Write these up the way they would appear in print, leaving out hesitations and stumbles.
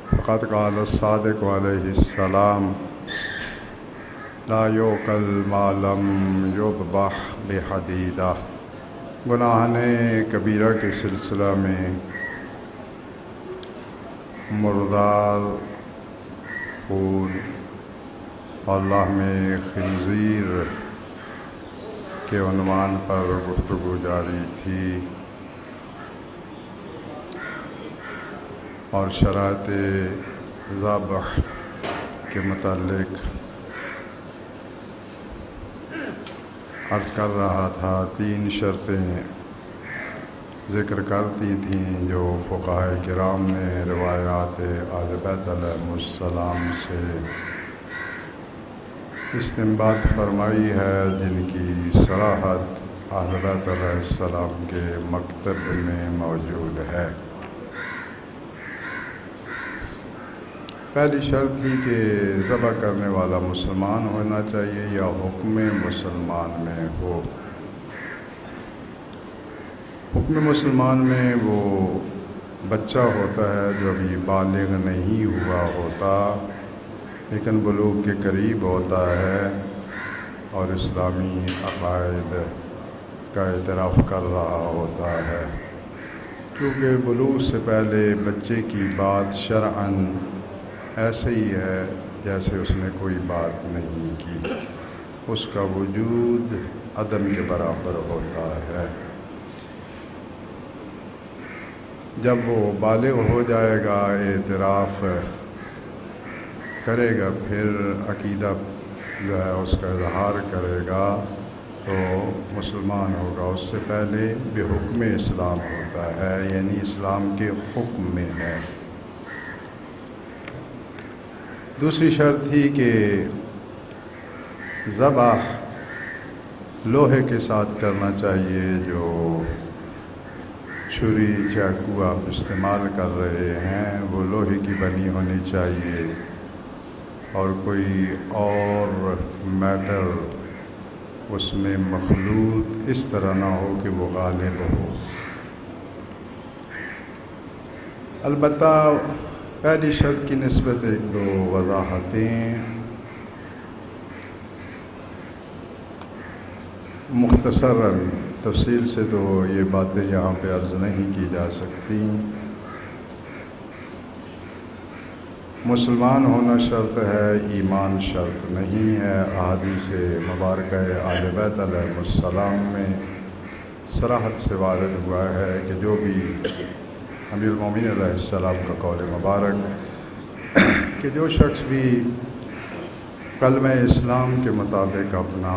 فقد قال الصادق علیہ السلام لا یوکل ما لم یذبح بحدیدہ۔ گناہان کبیرہ کے سلسلہ میں مردار خون اور لحم خنزیر کے عنوان پر گفتگو جاری تھی اور شرائط ذبح کے متعلق عرض کر رہا تھا۔ 3 شرطیں ذکر کرتی تھیں جو فقہائے کرام نے روایات اہل بیت علیہ السلام سے استنباط فرمائی ہے، جن کی صراحت اہل بیت علیہ السلام کے مکتب میں موجود ہے۔ پہلی شرط تھی کہ ذبح کرنے والا مسلمان ہونا چاہیے یا حکم مسلمان میں ہو۔ حکم مسلمان میں وہ بچہ ہوتا ہے جو ابھی بالغ نہیں ہوا ہوتا لیکن بلوغ کے قریب ہوتا ہے اور اسلامی عقائد کا اعتراف کر رہا ہوتا ہے، کیونکہ بلوغ سے پہلے بچے کی بات شرعاً ایسے ہی ہے جیسے اس نے کوئی بات نہیں کی، اس کا وجود عدم کے برابر ہوتا ہے۔ جب وہ بالغ ہو جائے گا، اعتراف کرے گا، پھر عقیدہ جو ہے اس کا اظہار کرے گا تو مسلمان ہوگا۔ اس سے پہلے بحکم اسلام ہوتا ہے، یعنی اسلام کے حکم میں ہے۔ دوسری شرط تھی کہ ذبح لوہے کے ساتھ کرنا چاہیے، جو چھری چاقو آپ استعمال کر رہے ہیں وہ لوہے کی بنی ہونی چاہیے اور کوئی اور میٹر اس میں مخلوط اس طرح نہ ہو کہ وہ غالب ہو۔ البتہ پہلی شرط کی نسبت 1-2 وضاحتیں مختصراً، تفصیل سے تو یہ باتیں یہاں پہ عرض نہیں کی جا سکتی۔ مسلمان ہونا شرط ہے، ایمان شرط نہیں ہے۔ احادیث مبارکہ اہل بیت علیہ السلام میں صراحت سے وارد ہوا ہے کہ جو بھی امیر المومنین علیہ السلام کا قول مبارک کہ جو شخص بھی کلمہ اسلام کے مطابق اپنا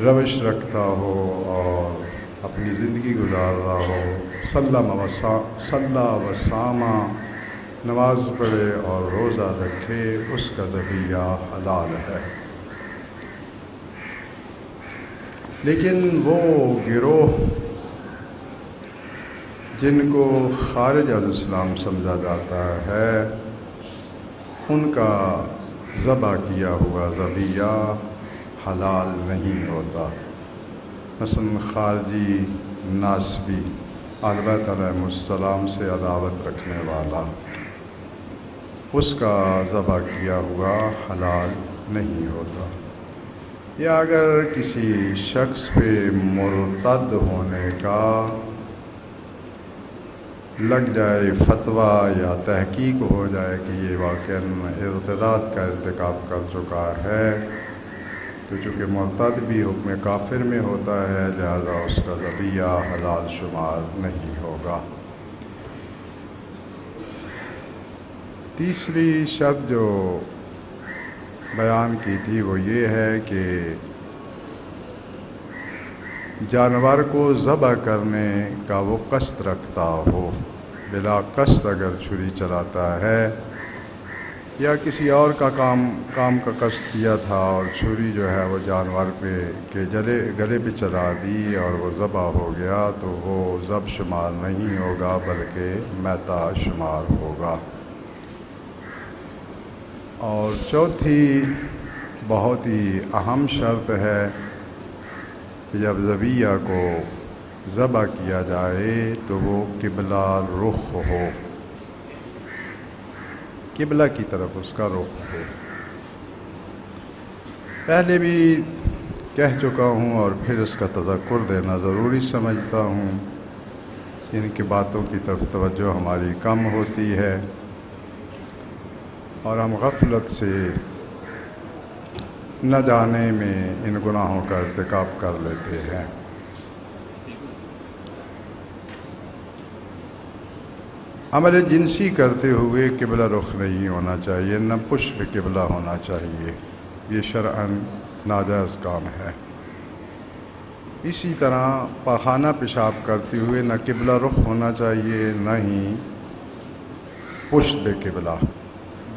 روش رکھتا ہو اور اپنی زندگی گزار رہا ہو، صلی و صامہ، نماز پڑھے اور روزہ رکھے، اس کا ذبیحہ حلال ہے۔ لیکن وہ گروہ جن کو خارج از اسلام سمجھا جاتا ہے، ان کا ذبح کیا ہوا ذبیحہ حلال نہیں ہوتا۔ مثلا خارجی ناسبی، اہل بیت علیہ السلام سے عداوت رکھنے والا، اس کا ذبح کیا ہوا حلال نہیں ہوتا۔ یا اگر کسی شخص پہ مرتد ہونے کا لگ جائے فتویٰ یا تحقیق ہو جائے کہ یہ واقعاً ارتداد کا ارتکاب کر چکا ہے، تو چونکہ مرتد بھی حکم کافر میں ہوتا ہے، لہذا اس کا ذبیحہ حلال شمار نہیں ہوگا۔ تیسری شرط جو بیان کی تھی وہ یہ ہے کہ جانور کو ذبح کرنے کا وہ قصد رکھتا ہو، بلا قصد اگر چھری چلاتا ہے یا کسی اور کا کام کا قصد کیا تھا اور چھری جو ہے وہ جانور کے گلے پہ چلا دی اور وہ ذبح ہو گیا، تو وہ ذبح شمار نہیں ہوگا بلکہ میتہ شمار ہوگا۔ اور چوتھی بہت ہی اہم شرط ہے کہ جب ذبیحہ کو ذبح کیا جائے تو وہ قبلہ رخ ہو، قبلہ کی طرف اس کا رخ ہو۔ پہلے بھی کہہ چکا ہوں اور پھر اس کا تذکر دینا ضروری سمجھتا ہوں کہ ان کی باتوں کی طرف توجہ ہماری کم ہوتی ہے اور ہم غفلت سے نہ جانے میں ان گناہوں کا ارتکاب کر لیتے ہیں۔ عمل جنسی کرتے ہوئے قبلہ رخ نہیں ہونا چاہیے، نہ پشت قبلہ ہونا چاہیے، یہ شرعاً ناجائز کام ہے۔ اسی طرح پاخانہ پیشاب کرتے ہوئے نہ قبلہ رخ ہونا چاہیے نہ ہی پشت قبلہ،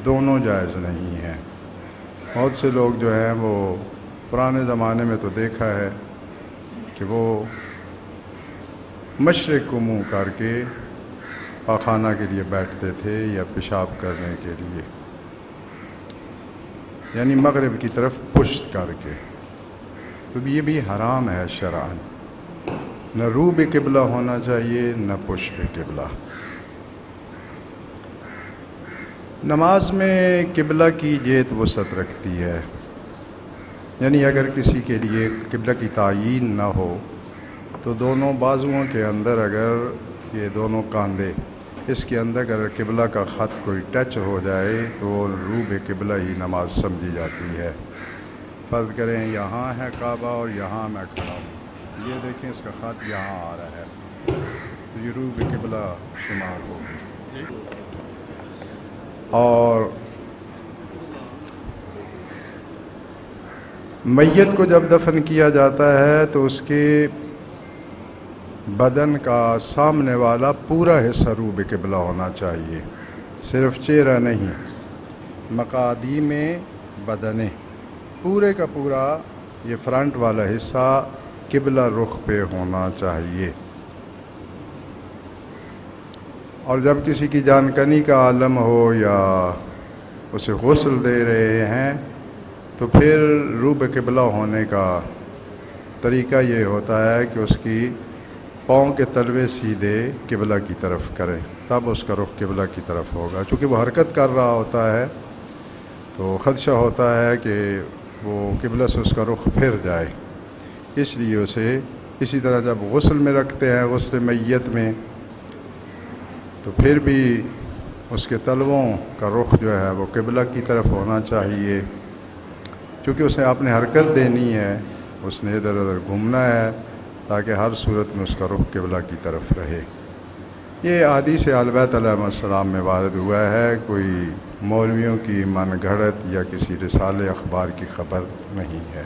دونوں جائز نہیں ہیں۔ بہت سے لوگ جو ہیں وہ پرانے زمانے میں تو دیکھا ہے کہ وہ مشرق کو منہ کر کے پاخانہ کے لیے بیٹھتے تھے یا پیشاب کرنے کے لیے، یعنی مغرب کی طرف پشت کر کے، تو یہ بھی حرام ہے شرعاً۔ نہ روح قبلہ ہونا چاہیے نہ پشت قبلہ۔ نماز میں قبلہ کی جہت وسعت رکھتی ہے، یعنی اگر کسی کے لیے قبلہ کی تعیین نہ ہو تو دونوں بازوؤں کے اندر اگر یہ دونوں کاندھے اس کے اندر اگر قبلہ کا خط کوئی ٹچ ہو جائے تو وہ روح قبلہ ہی نماز سمجھی جاتی ہے۔ فرض کریں یہاں ہے کعبہ اور یہاں میں کھڑا ہوں، یہ دیکھیں اس کا خط یہاں آ رہا ہے تو یہ روح قبلہ شمار ہوگی۔ اور میت کو جب دفن کیا جاتا ہے تو اس کے بدن کا سامنے والا پورا حصہ روح قبلہ ہونا چاہیے، صرف چہرہ نہیں، مقادیم بدن پورے کا پورا یہ فرنٹ والا حصہ قبلہ رخ پہ ہونا چاہیے۔ اور جب کسی کی جان کنی کا عالم ہو یا اسے غسل دے رہے ہیں تو پھر روح قبلہ ہونے کا طریقہ یہ ہوتا ہے کہ اس کی پاؤں کے تلوے سیدھے قبلہ کی طرف کریں، تب اس کا رخ قبلہ کی طرف ہوگا۔ چونکہ وہ حرکت کر رہا ہوتا ہے تو خدشہ ہوتا ہے کہ وہ قبلہ سے اس کا رخ پھر جائے، اس لیے اسے اسی طرح جب غسل میں رکھتے ہیں، غسل میت میں، تو پھر بھی اس کے تلووں کا رخ جو ہے وہ قبلہ کی طرف ہونا چاہیے، چونکہ اسے اپنے حرکت دینی ہے، اس نے ادھر ادھر گھومنا ہے تاکہ ہر صورت میں اس کا رخ قبلہ کی طرف رہے۔ یہ احادیث اہل بیت علیہ السلام میں وارد ہوا ہے، کوئی مولویوں کی من گھڑت یا کسی رسالے اخبار کی خبر نہیں ہے۔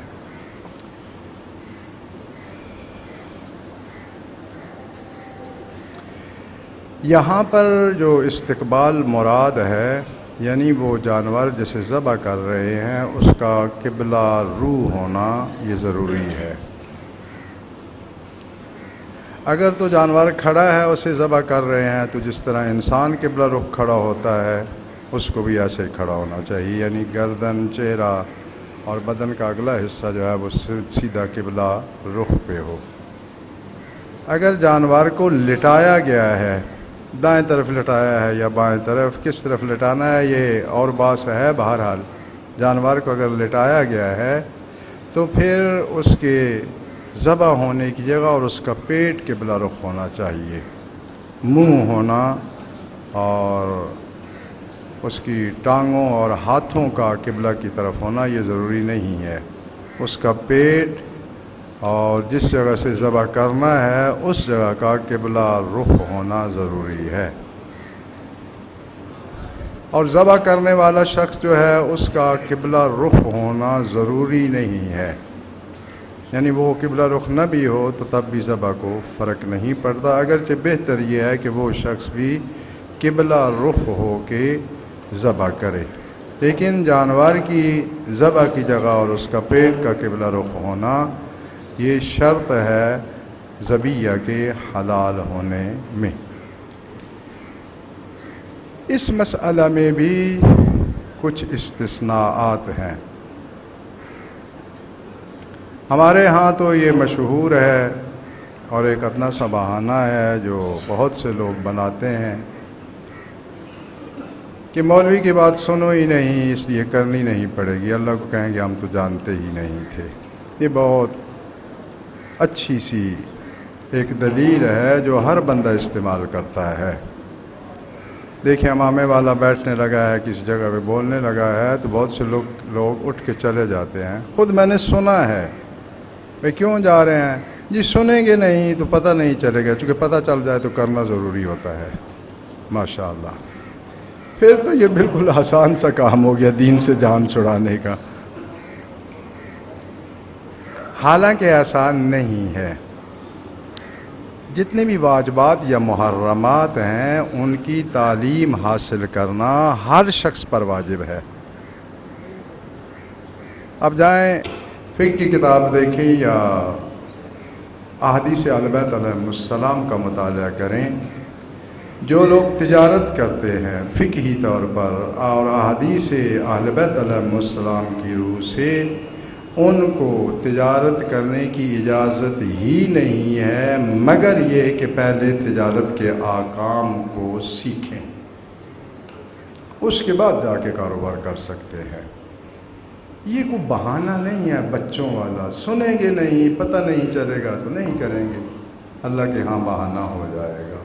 یہاں پر جو استقبال مراد ہے، یعنی وہ جانور جسے ذبح کر رہے ہیں اس کا قبلہ روح ہونا یہ ضروری ہے۔ اگر تو جانور کھڑا ہے اسے ذبح کر رہے ہیں تو جس طرح انسان قبلہ رخ کھڑا ہوتا ہے اس کو بھی ایسے ہی کھڑا ہونا چاہیے، یعنی گردن، چہرہ اور بدن کا اگلا حصہ جو ہے وہ سیدھا قبلہ رخ پہ ہو۔ اگر جانور کو لٹایا گیا ہے، دائیں طرف لٹایا ہے یا بائیں طرف، کس طرف لٹانا ہے یہ اور بات ہے، بہرحال جانور کو اگر لٹایا گیا ہے تو پھر اس کے ذبح ہونے کی جگہ اور اس کا پیٹ قبلہ رخ ہونا چاہیے، منہ ہونا اور اس کی ٹانگوں اور ہاتھوں کا قبلہ کی طرف ہونا یہ ضروری نہیں ہے، اس کا پیٹ اور جس جگہ سے ذبح کرنا ہے اس جگہ کا قبلہ رخ ہونا ضروری ہے۔ اور ذبح کرنے والا شخص جو ہے اس کا قبلہ رخ ہونا ضروری نہیں ہے، یعنی وہ قبلہ رخ نہ بھی ہو تو تب بھی ذبح کو فرق نہیں پڑتا، اگرچہ بہتر یہ ہے کہ وہ شخص بھی قبلہ رخ ہو کے ذبح کرے، لیکن جانور کی ذبح کی جگہ اور اس کا پیٹ کا قبلہ رخ ہونا یہ شرط ہے ذبیحہ کے حلال ہونے میں۔ اس مسئلہ میں بھی کچھ استثناءات ہیں۔ ہمارے ہاں تو یہ مشہور ہے اور ایک ادنا سا بہانہ ہے جو بہت سے لوگ بناتے ہیں کہ مولوی کی بات سنو ہی نہیں، اس لیے کرنی نہیں پڑے گی، اللہ کو کہیں گے ہم تو جانتے ہی نہیں تھے۔ یہ بہت اچھی سی ایک دلیل ہے جو ہر بندہ استعمال کرتا ہے۔ دیکھیں امامے والا بیٹھنے لگا ہے، کسی جگہ پہ بولنے لگا ہے تو بہت سے لوگ اٹھ کے چلے جاتے ہیں۔ خود میں نے سنا ہے، بھئی کیوں جا رہے ہیں؟ جی سنیں گے نہیں تو پتہ نہیں چلے گا، چونکہ پتہ چل جائے تو کرنا ضروری ہوتا ہے۔ ماشاءاللہ، پھر تو یہ بالکل آسان سا کام ہو گیا دین سے جان چھڑانے کا، حالانکہ آسان نہیں ہے۔ جتنے بھی واجبات یا محرمات ہیں ان کی تعلیم حاصل کرنا ہر شخص پر واجب ہے۔ اب جائیں فقہ کی کتاب دیکھیں یا احادیث اہل بیت علیہم السلام کا مطالعہ کریں۔ جو لوگ تجارت کرتے ہیں فقہی طور پر اور احادیث اہل بیت علیہم السلام کی روح سے، ان کو تجارت کرنے کی اجازت ہی نہیں ہے مگر یہ کہ پہلے تجارت کے احکام کو سیکھیں، اس کے بعد جا کے کاروبار کر سکتے ہیں۔ یہ کوئی بہانہ نہیں ہے بچوں والا، سنیں گے نہیں، پتہ نہیں چلے گا تو نہیں کریں گے، اللہ کے ہاں بہانہ ہو جائے گا۔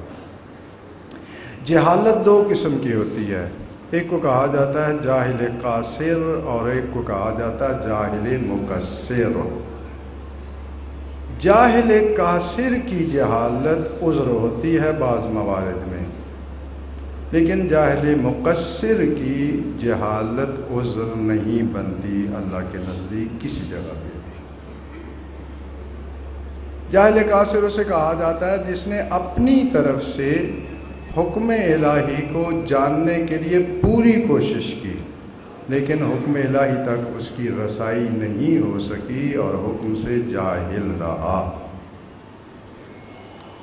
جہالت دو قسم کی ہوتی ہے، ایک کو کہا جاتا ہے جاہل قاصر اور ایک کو کہا جاتا ہے جاہل مقصر۔ جاہل قاصر کی جہالت عذر ہوتی ہے بعض موارد میں، لیکن جاہل مقصر کی جہالت عذر نہیں بنتی اللہ کے نزدیک کسی جگہ پہ بھی۔ جاہل قاصر اسے کہا جاتا ہے جس نے اپنی طرف سے حکم الہی کو جاننے کے لیے پوری کوشش کی، لیکن حکم الہی تک اس کی رسائی نہیں ہو سکی اور حکم سے جاہل رہا،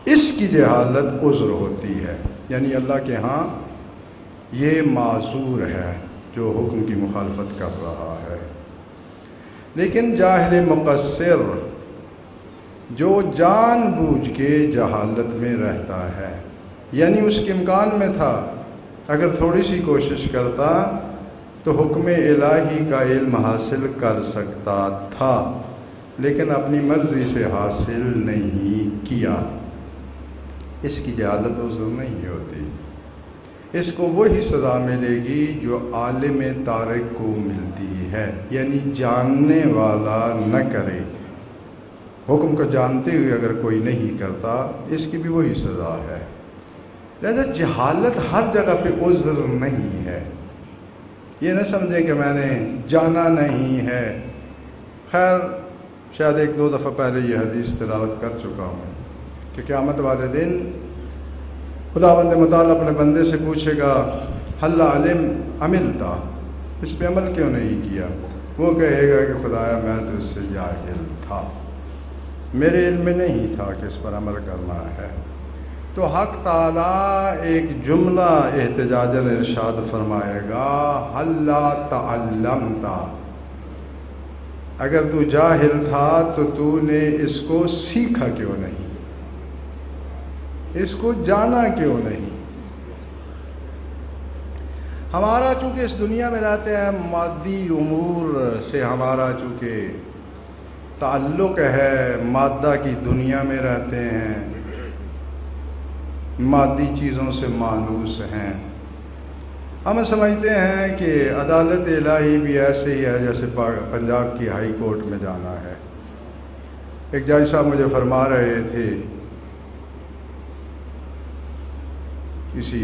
اس کی جہالت عذر ہوتی ہے، یعنی اللہ کے ہاں یہ معذور ہے جو حکم کی مخالفت کر رہا ہے۔ لیکن جاہل مقصر جو جان بوجھ کے جہالت میں رہتا ہے، یعنی اس کے امکان میں تھا اگر تھوڑی سی کوشش کرتا تو حکم الہی کا علم حاصل کر سکتا تھا، لیکن اپنی مرضی سے حاصل نہیں کیا، اس کی جہالت عذر نہیں ہوتی۔ اس کو وہی سزا ملے گی جو عالم تارک کو ملتی ہے، یعنی جاننے والا نہ کرے، حکم کو جانتے ہوئے اگر کوئی نہیں کرتا اس کی بھی وہی سزا ہے۔ لہذا جہالت ہر جگہ پہ عذر نہیں ہے، یہ نہ سمجھیں کہ میں نے جانا نہیں ہے۔ خیر شاید ایک دو دفعہ پہلے یہ حدیث تلاوت کر چکا ہوں کہ قیامت والے دن خداوند متعال اپنے بندے سے پوچھے گا حل علم عملتا، اس پہ عمل کیوں نہیں کیا؟ وہ کہے گا کہ خدایا میں تو اس سے جاہل تھا، میرے علم میں نہیں تھا کہ اس پر عمل کرنا ہے۔ تو حق تعالیٰ ایک جملہ احتجاجاً ارشاد فرمائے گا حل تعلمتا، اگر تو جاہل تھا تو تو نے اس کو سیکھا کیوں نہیں، اس کو جانا کیوں نہیں؟ ہمارا چونکہ اس دنیا میں رہتے ہیں مادی امور سے ہمارا چونکہ تعلق ہے، مادہ کی دنیا میں رہتے ہیں، مادی چیزوں سے مانوس ہیں، ہم سمجھتے ہیں کہ عدالت الہی بھی ایسے ہی ہے جیسے پنجاب کی ہائی کورٹ میں جانا ہے۔ ایک جج صاحب مجھے فرما رہے تھے کسی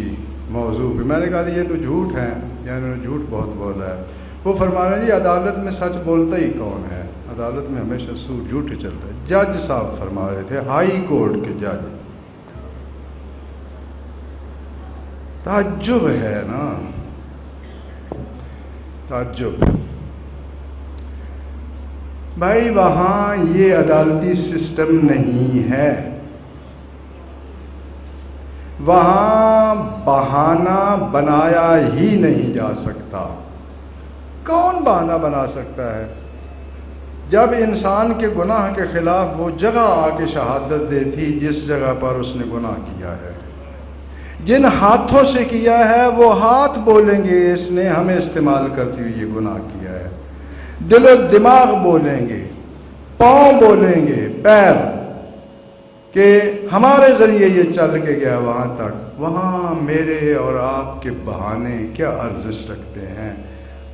موضوع پہ، میں نے کہا یہ تو جھوٹ ہے، یا انہوں نے جھوٹ بہت بولا ہے۔ وہ فرما رہے ہیں جی عدالت میں سچ بولتا ہی کون ہے، عدالت میں ہمیشہ جھوٹ چلتا ہے۔ جج صاحب فرما رہے تھے، ہائی کورٹ کے جج۔ تعجب ہے نا، تعجب بھائی، وہاں یہ عدالتی سسٹم نہیں ہے، وہاں بہانہ بنایا ہی نہیں جا سکتا۔ کون بہانہ بنا سکتا ہے؟ جب انسان کے گناہ کے خلاف وہ جگہ آ کے شہادت دیتی جس جگہ پر اس نے گناہ کیا ہے، جن ہاتھوں سے کیا ہے وہ ہاتھ بولیں گے اس نے ہمیں استعمال کرتے ہوئے یہ گناہ کیا ہے، دل و دماغ بولیں گے، پاؤں بولیں گے، پیر، کہ ہمارے ذریعے یہ چل کے گیا وہاں تک، وہاں میرے اور آپ کے بہانے کیا ارزش رکھتے ہیں۔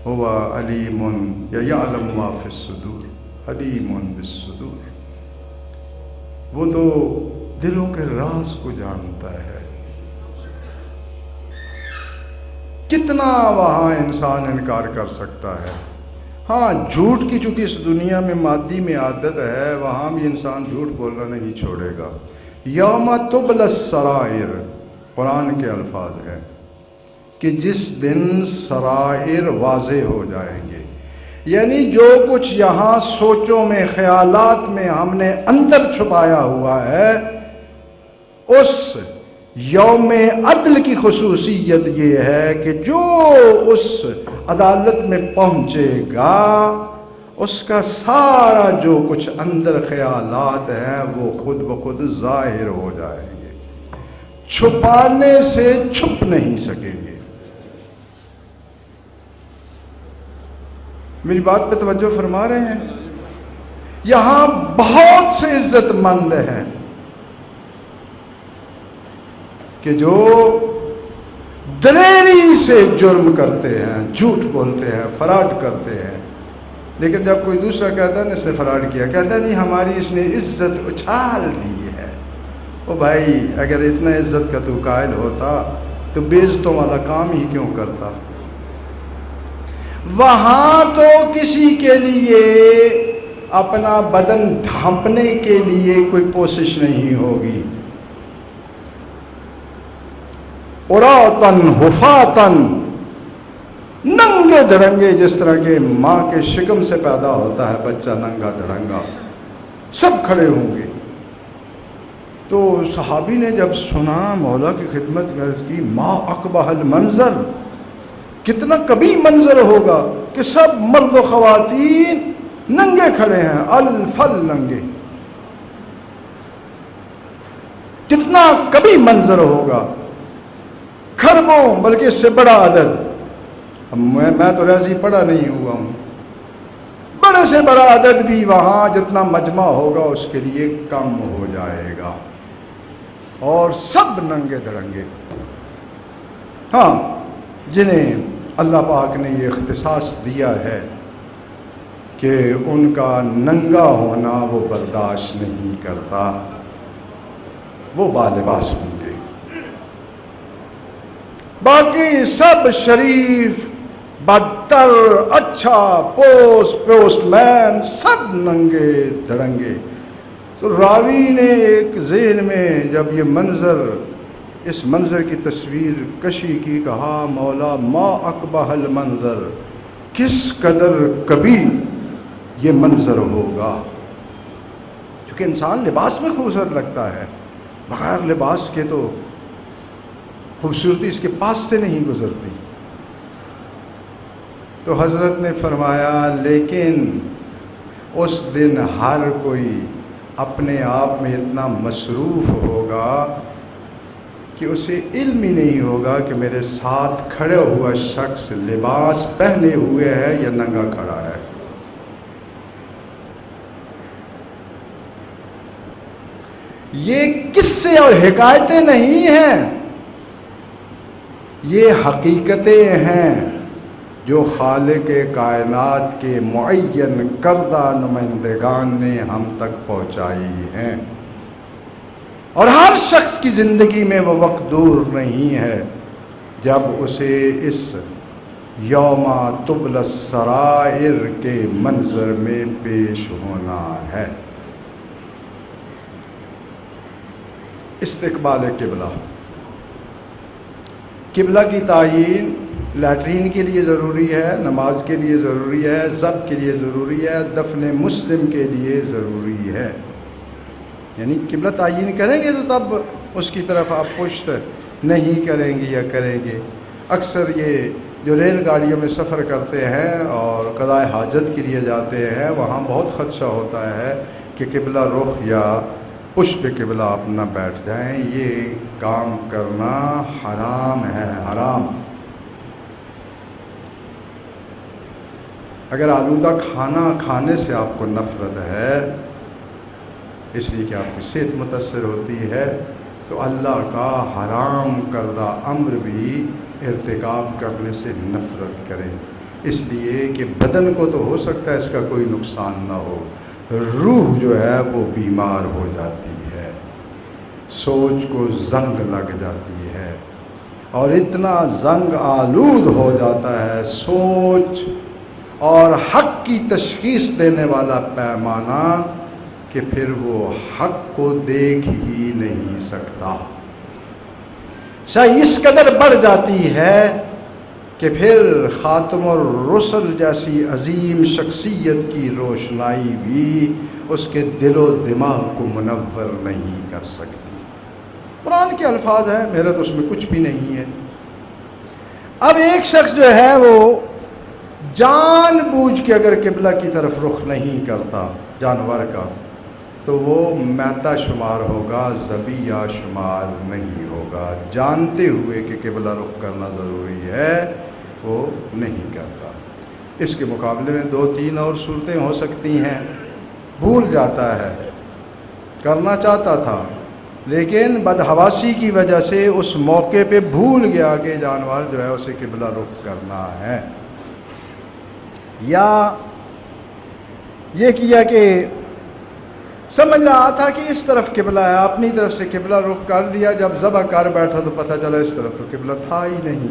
ہوا علیم یا یعلم ما فی الصدور، علیم بالصدور، وہ تو دلوں کے راز کو جانتا ہے۔ کتنا وہاں انسان انکار کر سکتا ہے۔ ہاں جھوٹ کی چونکہ اس دنیا میں مادی میں عادت ہے، وہاں بھی انسان جھوٹ بولنا نہیں چھوڑے گا۔ یوم تبلی السرائر قرآن کے الفاظ ہیں کہ جس دن سرائر واضح ہو جائیں گے، یعنی جو کچھ یہاں سوچوں میں خیالات میں ہم نے اندر چھپایا ہوا ہے، اس یوم عدل کی خصوصیت یہ ہے کہ جو اس عدالت میں پہنچے گا اس کا سارا جو کچھ اندر خیالات ہیں وہ خود بخود ظاہر ہو جائیں گے، چھپانے سے چھپ نہیں سکیں گے۔ میری بات پہ توجہ فرما رہے ہیں؟ یہاں بہت سے عزت مند ہیں کہ جو دلیری سے جرم کرتے ہیں، جھوٹ بولتے ہیں، فراڈ کرتے ہیں، لیکن جب کوئی دوسرا کہتا ہے نا اس نے فراڈ کیا، کہتا ہے نہیں ہماری اس نے عزت اچھال لی ہے۔ او بھائی اگر اتنا عزت کا تو قائل ہوتا تو بے عزتوں والا کام ہی کیوں کرتا؟ وہاں تو کسی کے لیے اپنا بدن ڈھانپنے کے لیے کوئی کوشش نہیں ہوگی۔ عراۃً حفاۃً، ننگے دھڑنگے، جس طرح کہ ماں کے شکم سے پیدا ہوتا ہے بچہ ننگا دھڑنگا، سب کھڑے ہوں گے۔ تو صحابی نے جب سنا مولا کی خدمت میں عرض کی ما اقبح المنظر، کتنا کبھی منظر ہوگا کہ سب مرد و خواتین ننگے کھڑے ہیں، الفل ننگے، کتنا کبھی منظر ہوگا، کھربوں بلکہ اس سے بڑا عدد۔ میں تو ریاضی پڑھا نہیں ہوا ہوں، بڑے سے بڑا عدد بھی وہاں جتنا مجمع ہوگا اس کے لیے کم ہو جائے گا، اور سب ننگے دھڑنگے۔ ہاں جنہیں اللہ پاک نے یہ اختصاص دیا ہے کہ ان کا ننگا ہونا وہ برداشت نہیں کرتا، وہ بالباس ہوں گے، باقی سب شریف بدتر اچھا پوسٹ مین سب ننگے دھڑنگے۔ تو راوی نے ایک ذہن میں جب یہ منظر، اس منظر کی تصویر کشی کی، کہا مولا ما اقبح المنظر، کس قدر کبھی یہ منظر ہوگا، کیونکہ انسان لباس میں خوبصورت لگتا ہے، بغیر لباس کے تو خوبصورتی اس کے پاس سے نہیں گزرتی۔ تو حضرت نے فرمایا لیکن اس دن ہر کوئی اپنے آپ میں اتنا مصروف ہوگا کہ اسے علم ہی نہیں ہوگا کہ میرے ساتھ کھڑے ہوا شخص لباس پہنے ہوئے ہے یا ننگا کھڑا ہے۔ یہ قصے اور حکایتیں نہیں ہیں، یہ حقیقتیں ہیں جو خالق کائنات کے معین کردہ نمائندگان نے ہم تک پہنچائی ہیں، اور ہر شخص کی زندگی میں وہ وقت دور نہیں ہے جب اسے اس یوم تبلی السرائر کے منظر میں پیش ہونا ہے۔ استقبال قبلہ، قبلہ کی تعین لیٹرین کے لیے ضروری ہے، نماز کے لیے ضروری ہے، ذبح کے لیے ضروری ہے، دفن مسلم کے لیے ضروری ہے۔ یعنی قبلہ تعین کریں گے تو تب اس کی طرف آپ پشت نہیں کریں گے یا کریں گے۔ اکثر یہ جو ریل گاڑیوں میں سفر کرتے ہیں اور قضاء حاجت کے لیے جاتے ہیں، وہاں بہت خدشہ ہوتا ہے کہ قبلہ رخ یا پشت پہ قبلہ آپ نہ بیٹھ جائیں، یہ کام کرنا حرام ہے، حرام۔ اگر آلودہ کھانا کھانے سے آپ کو نفرت ہے، اس لیے کہ آپ کی صحت متاثر ہوتی ہے، تو اللہ کا حرام کردہ امر بھی ارتکاب کرنے سے نفرت کریں، اس لیے کہ بدن کو تو ہو سکتا ہے اس کا کوئی نقصان نہ ہو، روح جو ہے وہ بیمار ہو جاتی ہے، سوچ کو زنگ لگ جاتی ہے، اور اتنا زنگ آلود ہو جاتا ہے سوچ اور حق کی تشخیص دینے والا پیمانہ کہ پھر وہ حق کو دیکھ ہی نہیں سکتا۔ صحیح اس قدر بڑھ جاتی ہے کہ پھر خاتم الرسل جیسی عظیم شخصیت کی روشنائی بھی اس کے دل و دماغ کو منور نہیں کر سکتی۔ قرآن کے الفاظ ہیں، میرا تو اس میں کچھ بھی نہیں ہے۔ اب ایک شخص جو ہے وہ جان بوجھ کے اگر قبلہ کی طرف رخ نہیں کرتا جانور کا، تو وہ میتا شمار ہوگا، ذبیحہ شمار نہیں ہوگا۔ جانتے ہوئے کہ قبلہ رخ کرنا ضروری ہے وہ نہیں کرتا۔ اس کے مقابلے میں 2-3 اور صورتیں ہو سکتی ہیں، بھول جاتا ہے، کرنا چاہتا تھا لیکن بدحواسی کی وجہ سے اس موقع پہ بھول گیا کہ جانور جو ہے اسے قبلہ رخ کرنا ہے، یا یہ کیا کہ سمجھ رہا تھا کہ اس طرف قبلہ ہے، اپنی طرف سے قبلہ رخ کر دیا، جب ذبح کر بیٹھا تو پتہ چلا اس طرف تو قبلہ تھا ہی نہیں،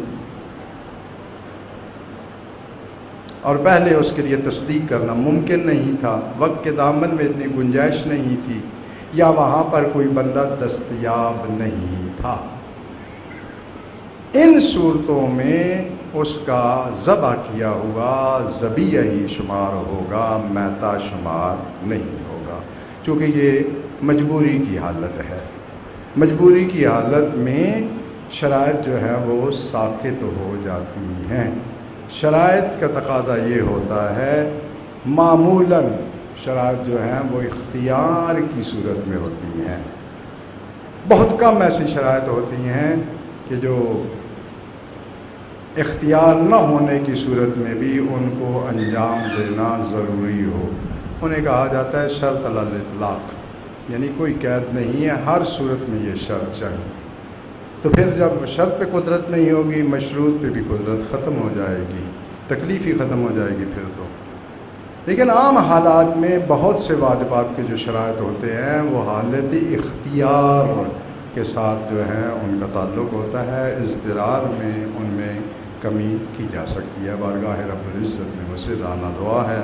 اور پہلے اس کے لیے تصدیق کرنا ممکن نہیں تھا، وقت کے دامن میں اتنی گنجائش نہیں تھی، یا وہاں پر کوئی بندہ دستیاب نہیں تھا۔ ان صورتوں میں اس کا ذبح کیا ہوا ذبیحہ ہی شمار ہوگا، میتا شمار نہیں ہوگا، کیونکہ یہ مجبوری کی حالت ہے۔ مجبوری کی حالت میں شرائط جو ہے وہ ساقط ہو جاتی ہیں۔ شرائط کا تقاضا یہ ہوتا ہے، معمولاً شرائط جو ہیں وہ اختیار کی صورت میں ہوتی ہیں، بہت کم ایسی شرائط ہوتی ہیں کہ جو اختیار نہ ہونے کی صورت میں بھی ان کو انجام دینا ضروری ہو۔ انہیں کہا جاتا ہے شرط علی الاطلاق، یعنی کوئی قید نہیں ہے، ہر صورت میں یہ شرط چاہیے۔ تو پھر جب شرط پہ قدرت نہیں ہوگی، مشروط پہ بھی قدرت ختم ہو جائے گی، تکلیف ہی ختم ہو جائے گی پھر تو۔ لیکن عام حالات میں بہت سے واجبات کے جو شرائط ہوتے ہیں وہ حالت اختیار کے ساتھ جو ہے ان کا تعلق ہوتا ہے، اضطرار میں ان میں کمی کی جا سکتی ہے۔ بارگاہ رب العزت میں مصرانہ دعا ہے